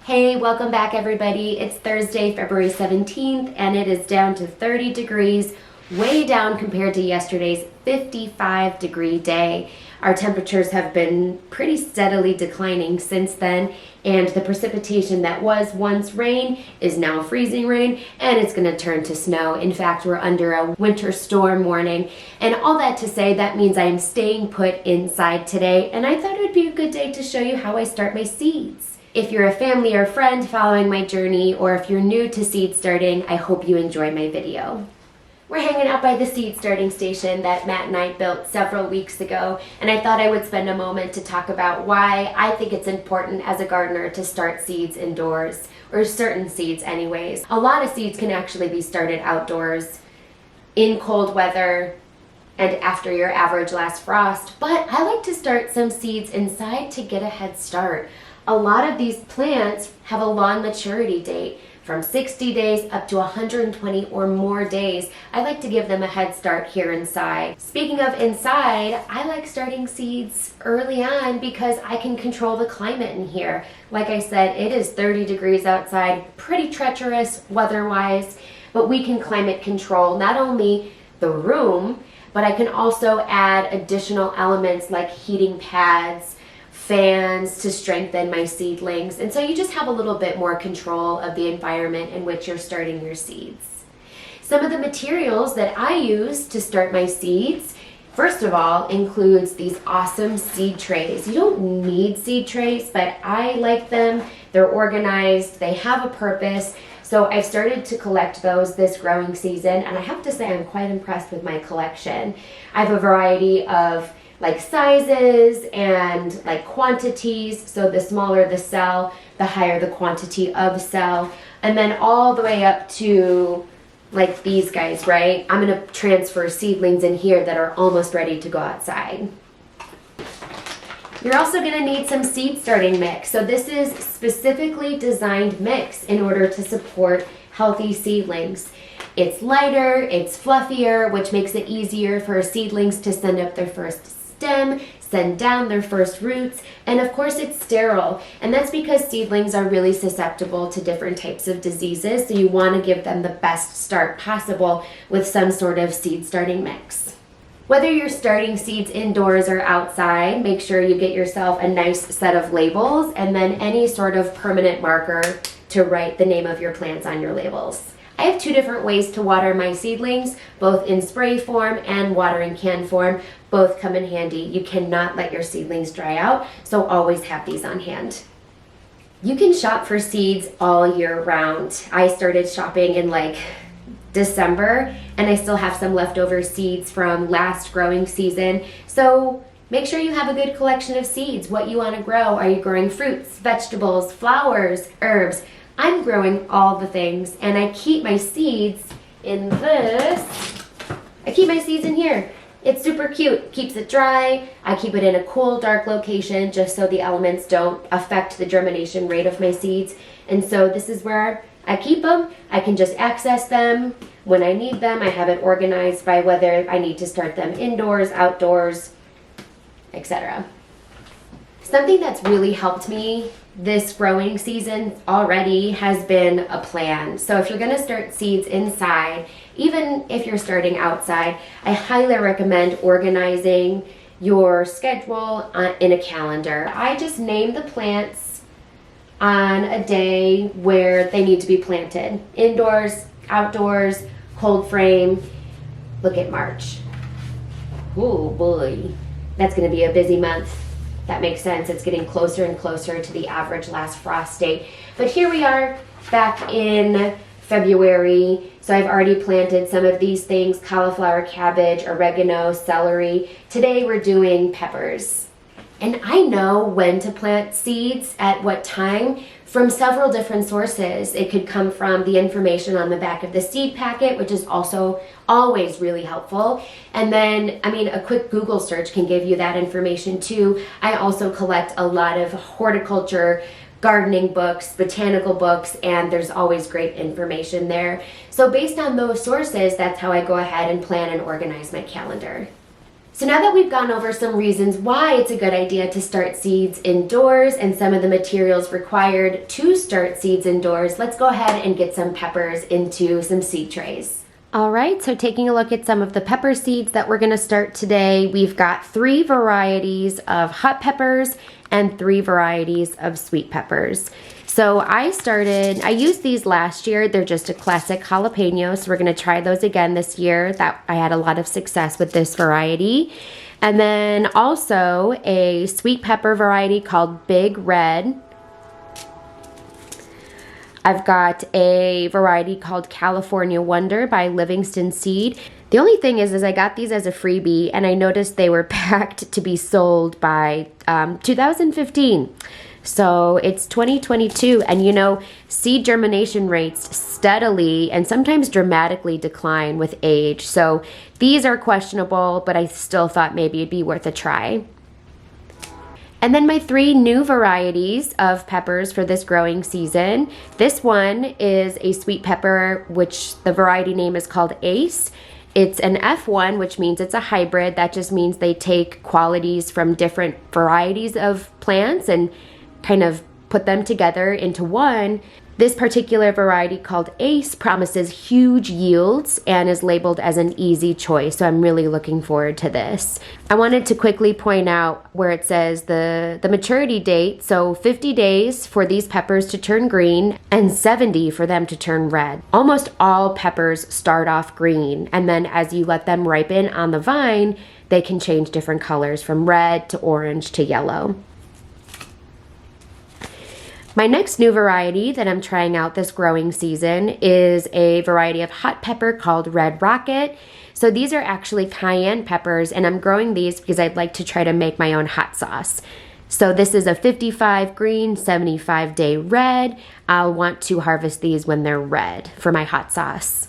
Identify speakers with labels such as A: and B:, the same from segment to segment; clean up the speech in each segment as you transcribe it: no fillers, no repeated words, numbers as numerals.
A: Hey, welcome back everybody. It's Thursday, February 17th, and it is down to 30 degrees, way down compared to yesterday's 55-degree day. Our temperatures have been pretty steadily declining since then, and the precipitation that was once rain is now freezing rain, and it's going to turn to snow. In fact, we're under a winter storm warning, and all that to say that means I'm staying put inside today, and I thought it would be a good day to show you how I start my seeds. If you're a family or friend following my journey, or if you're new to seed starting, I hope you enjoy my video. We're hanging out by the seed starting station that Matt and I built several weeks ago, and I thought I would spend a moment to talk about why I think it's important as a gardener to start seeds indoors, or certain seeds anyways. A lot of seeds can actually be started outdoors, in cold weather, and after your average last frost, but I like to start some seeds inside to get a head start. A lot of these plants have a long maturity date, from 60 days up to 120 or more days. I like to give them a head start here inside. Speaking of inside, I like starting seeds early on because I can control the climate in here. Like I said, it is 30 degrees outside, pretty treacherous weather-wise, but we can climate control not only the room, but I can also add additional elements like heating pads, fans to strengthen my seedlings, and so you just have a little bit more control of the environment in which you're starting your seeds. Some of the materials that I use to start my seeds, first of all, includes these awesome seed trays. You don't need seed trays, but I like them. They're organized, they have a purpose, so I've started to collect those this growing season, and I have to say I'm quite impressed with my collection. I have a variety of like sizes and like quantities, so the smaller the cell, the higher the quantity of cell, and then all the way up to like these guys, right? I'm gonna transfer seedlings in here that are almost ready to go outside. You're also gonna need some seed starting mix. So this is specifically designed mix in order to support healthy seedlings. It's lighter, it's fluffier, which makes it easier for seedlings to send up their first stem, send down their first roots, and of course it's sterile, and that's because seedlings are really susceptible to different types of diseases, so you want to give them the best start possible with some sort of seed starting mix. Whether you're starting seeds indoors or outside, make sure you get yourself a nice set of labels and then any sort of permanent marker to write the name of your plants on your labels. I have two different ways to water my seedlings, both in spray form and watering can form. Both come in handy. You cannot let your seedlings dry out, so always have these on hand. You can shop for seeds all year round. I started shopping in like December, and I still have some leftover seeds from last growing season. So make sure you have a good collection of seeds, what you want to grow. Are you growing fruits, vegetables, flowers, herbs? I'm growing all the things, and I keep my seeds in this. I keep my seeds in here. It's super cute, keeps it dry. I keep it in a cool, dark location just so the elements don't affect the germination rate of my seeds. And so this is where I keep them. I can just access them when I need them. I have it organized by whether I need to start them indoors, outdoors, etc. Something that's really helped me this growing season already has been a plan. So if you're going to start seeds inside, even if you're starting outside, I highly recommend organizing your schedule in a calendar. I just name the plants on a day where they need to be planted. Indoors, outdoors, cold frame. Look at March. Oh boy, that's going to be a busy month. That makes sense. It's getting closer and closer to the average last frost date. But here we are back in February. So I've already planted some of these things: cauliflower, cabbage, oregano, celery. Today we're doing peppers. And I know when to plant seeds at what time from several different sources. It could come from the information on the back of the seed packet, which is also always really helpful. And then, a quick Google search can give you that information too. I also collect a lot of horticulture, gardening books, botanical books, and there's always great information there. So based on those sources, that's how I go ahead and plan and organize my calendar. So now that we've gone over some reasons why it's a good idea to start seeds indoors and some of the materials required to start seeds indoors, let's go ahead and get some peppers into some seed trays. All right, so taking a look at some of the pepper seeds that we're going to start today, we've got 3 varieties of hot peppers and 3 varieties of sweet peppers. So I used these last year. They're just a classic jalapeno, so we're going to try those again this year. I had a lot of success with this variety. And then also a sweet pepper variety called Big Red. I've got a variety called California Wonder by Livingston Seed. The only thing is I got these as a freebie, and I noticed they were packed to be sold by 2015. So it's 2022, and you know, seed germination rates steadily and sometimes dramatically decline with age. So these are questionable, but I still thought maybe it'd be worth a try. And then my 3 new varieties of peppers for this growing season. This one is a sweet pepper, which the variety name is called Ace. It's an F1, which means it's a hybrid. That just means they take qualities from different varieties of plants and kind of put them together into one. This particular variety called Ace promises huge yields and is labeled as an easy choice, so I'm really looking forward to this. I wanted to quickly point out where it says the maturity date, so 50 days for these peppers to turn green and 70 for them to turn red. Almost all peppers start off green, and then as you let them ripen on the vine, they can change different colors from red to orange to yellow. My next new variety that I'm trying out this growing season is a variety of hot pepper called Red Rocket. So these are actually cayenne peppers, and I'm growing these because I'd like to try to make my own hot sauce. So this is a 55 green, 75 day red. I'll want to harvest these when they're red for my hot sauce.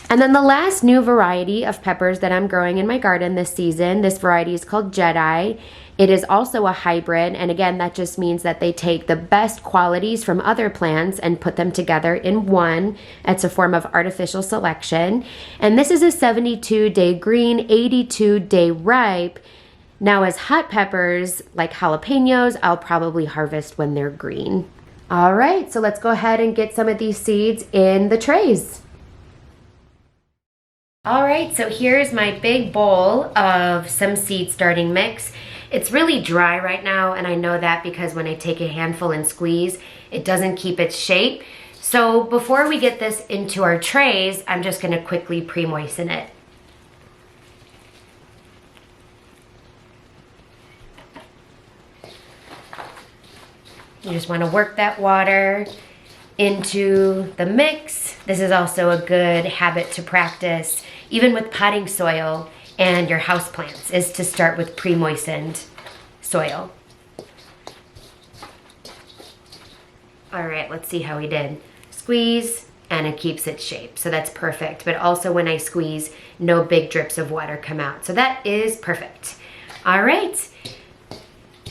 A: And then the last new variety of peppers that I'm growing in my garden this season, this variety is called Jedi. It is also a hybrid, and again, that just means that they take the best qualities from other plants and put them together in one. It's a form of artificial selection. And this is a 72-day green, 82-day ripe. Now, as hot peppers, like jalapenos, I'll probably harvest when they're green. All right, so let's go ahead and get some of these seeds in the trays. All right, so here's my big bowl of some seed starting mix. It's really dry right now, and I know that because when I take a handful and squeeze, it doesn't keep its shape. So before we get this into our trays, I'm just gonna quickly pre-moisten it. You just wanna work that water into the mix. This is also a good habit to practice, even with potting soil and your houseplants, is to start with pre-moistened soil. All right, let's see how we did. Squeeze, and it keeps its shape, so that's perfect. But also when I squeeze, no big drips of water come out, so that is perfect. All right,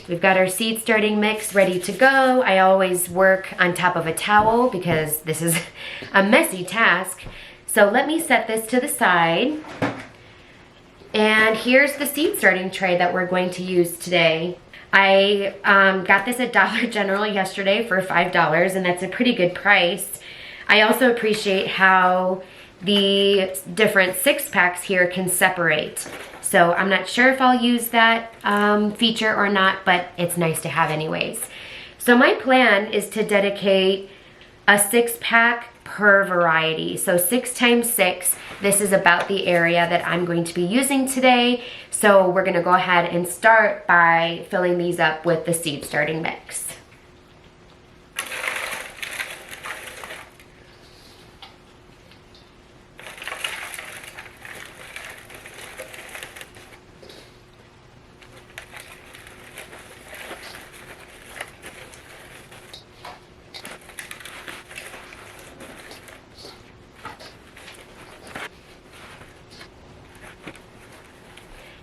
A: we've got our seed starting mix ready to go. I always work on top of a towel because this is a messy task. So let me set this to the side. And here's the seed starting tray that we're going to use today. I got this at Dollar General yesterday for $5, and that's a pretty good price. I also appreciate how the different 6-packs here can separate. So I'm not sure if I'll use that feature or not, but it's nice to have anyways. So my plan is to dedicate a 6-pack per variety. So 6 times 6, this is about the area that I'm going to be using today. So we're gonna go ahead and start by filling these up with the seed starting mix.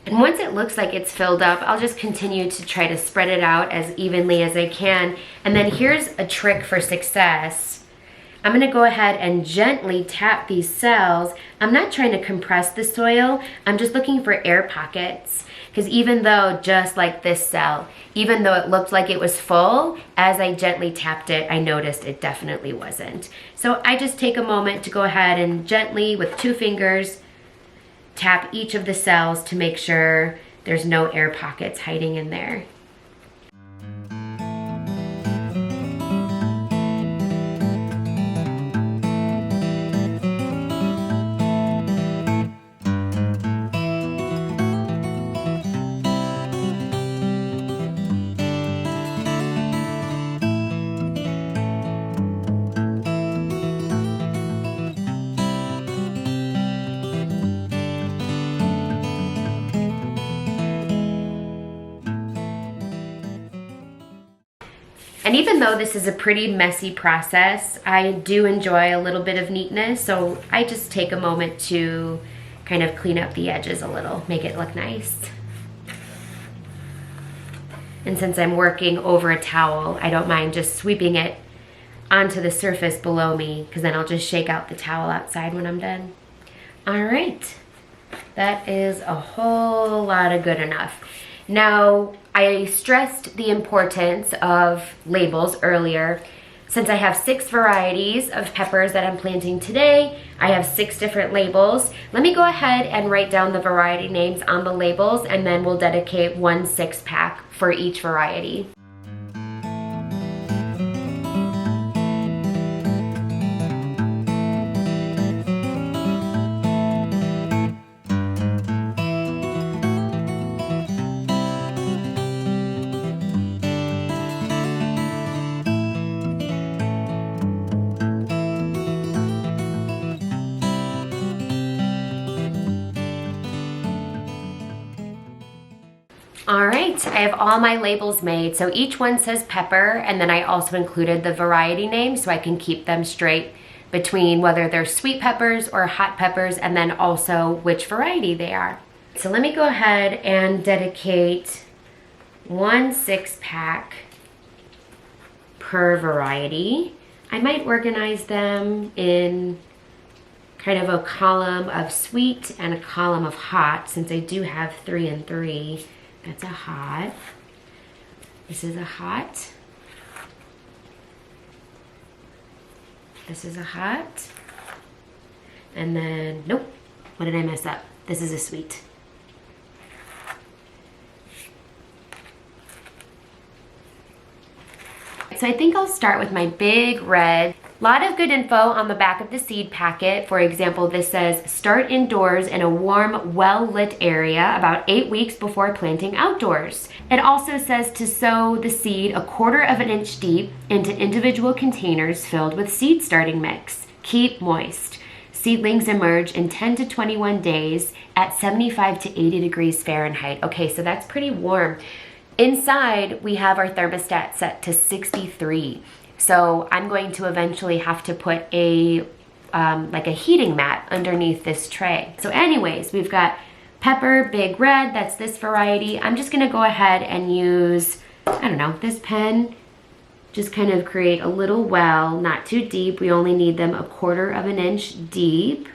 A: And once it looks like it's filled up, I'll just continue to try to spread it out as evenly as I can. And then here's a trick for success. I'm gonna go ahead and gently tap these cells. I'm not trying to compress the soil, I'm just looking for air pockets. Because even though, just like this cell, even though it looked like it was full, as I gently tapped it, I noticed it definitely wasn't. So I just take a moment to go ahead and gently, with 2 fingers, tap each of the cells to make sure there's no air pockets hiding in there. And even though this is a pretty messy process, I do enjoy a little bit of neatness, so I just take a moment to kind of clean up the edges a little, make it look nice. And since I'm working over a towel, I don't mind just sweeping it onto the surface below me, because then I'll just shake out the towel outside when I'm done. All right, that is a whole lot of good enough. Now, I stressed the importance of labels earlier. Since I have 6 varieties of peppers that I'm planting today, I have 6 different labels. Let me go ahead and write down the variety names on the labels, and then we'll dedicate 1 6-pack for each variety. All right, I have all my labels made. So each one says pepper, and then I also included the variety name so I can keep them straight between whether they're sweet peppers or hot peppers, and then also which variety they are. So let me go ahead and dedicate 1 6-pack per variety. I might organize them in kind of a column of sweet and a column of hot, since I do have 3 and 3. That's a hot. This is a hot. This is a hot. And then, nope, what did I mess up? This is a sweet. So I think I'll start with my big red. A lot of good info on the back of the seed packet. For example, this says, start indoors in a warm, well-lit area about 8 weeks before planting outdoors. It also says to sow the seed 1/4 of an inch deep into individual containers filled with seed starting mix. Keep moist. Seedlings emerge in 10 to 21 days at 75 to 80 degrees Fahrenheit. Okay, so that's pretty warm. Inside, we have our thermostat set to 63. So I'm going to eventually have to put a like a heating mat underneath this tray. So anyways, we've got pepper, big red, that's this variety. I'm just gonna go ahead and use, I don't know, this pen. Just kind of create a little well, not too deep. We only need them 1/4 of an inch deep.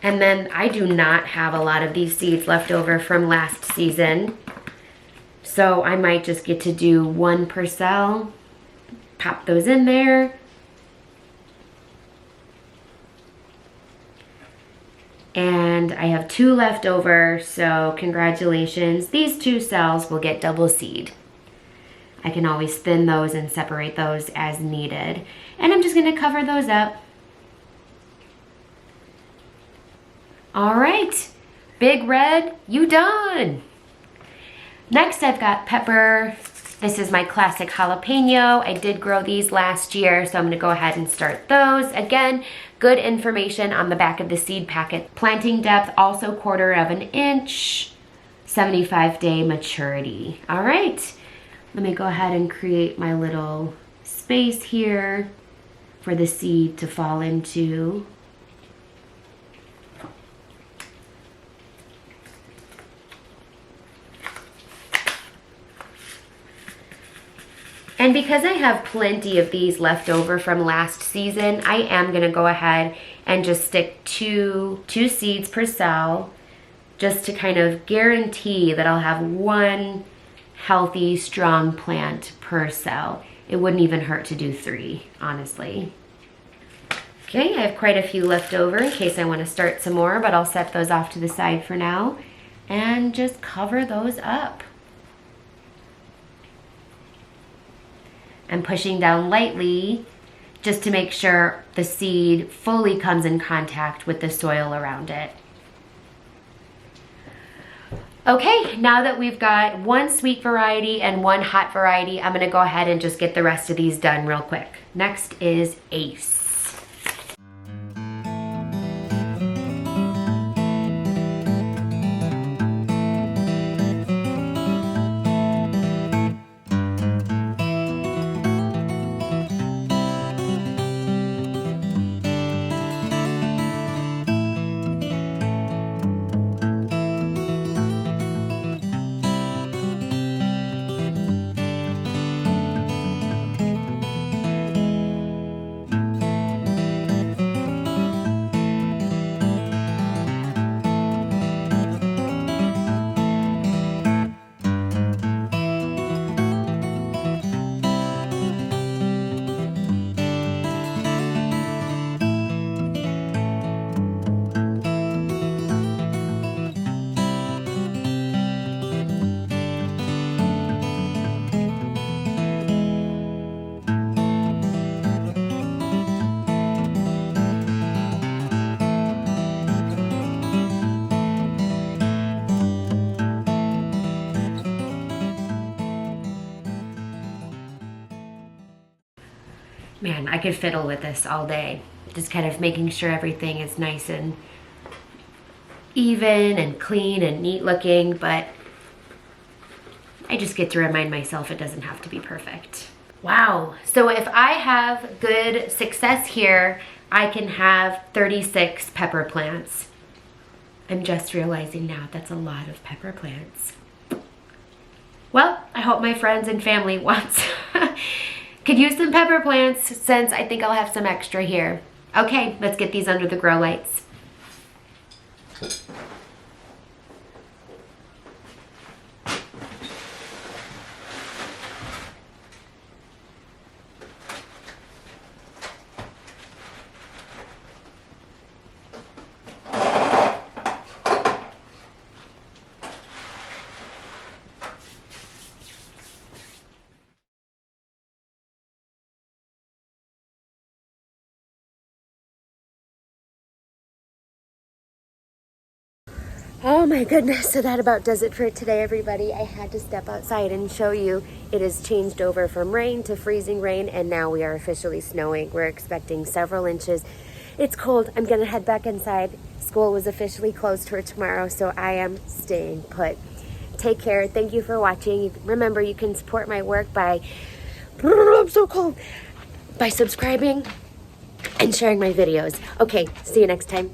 A: And then I do not have a lot of these seeds left over from last season. So I might just get to do 1 per cell, pop those in there. And I have 2 left over, so congratulations. These 2 cells will get double seed. I can always thin those and separate those as needed. And I'm just gonna cover those up. All right, big red, you done. Next, I've got pepper. This is my classic jalapeno. I did grow these last year, so I'm gonna go ahead and start those. Again, good information on the back of the seed packet. Planting depth, also 1/4 of an inch, 75-day maturity. All right, let me go ahead and create my little space here for the seed to fall into. And because I have plenty of these left over from last season, I am going to go ahead and just stick two seeds per cell, just to kind of guarantee that I'll have one healthy, strong plant per cell. It wouldn't even hurt to do 3, honestly. Okay, I have quite a few left over in case I want to start some more, but I'll set those off to the side for now and just cover those up. I'm pushing down lightly just to make sure the seed fully comes in contact with the soil around it. Okay, now that we've got one sweet variety and one hot variety, I'm gonna go ahead and just get the rest of these done real quick. Next is Ace. Man, I could fiddle with this all day. Just kind of making sure everything is nice and even and clean and neat looking, but I just get to remind myself it doesn't have to be perfect. Wow, so if I have good success here, I can have 36 pepper plants. I'm just realizing now that's a lot of pepper plants. Well, I hope my friends and family could use some pepper plants since I think I'll have some extra here. Okay, let's get these under the grow lights. Oh my goodness, so that about does it for today, everybody. I had to step outside and show you it has changed over from rain to freezing rain, and now we are officially snowing. We're expecting several inches. It's cold. I'm gonna head back inside. School was officially closed for tomorrow, so I am staying put. Take care. Thank you for watching. Remember, you can support my work by, I'm so cold, by subscribing and sharing my videos. Okay, see you next time.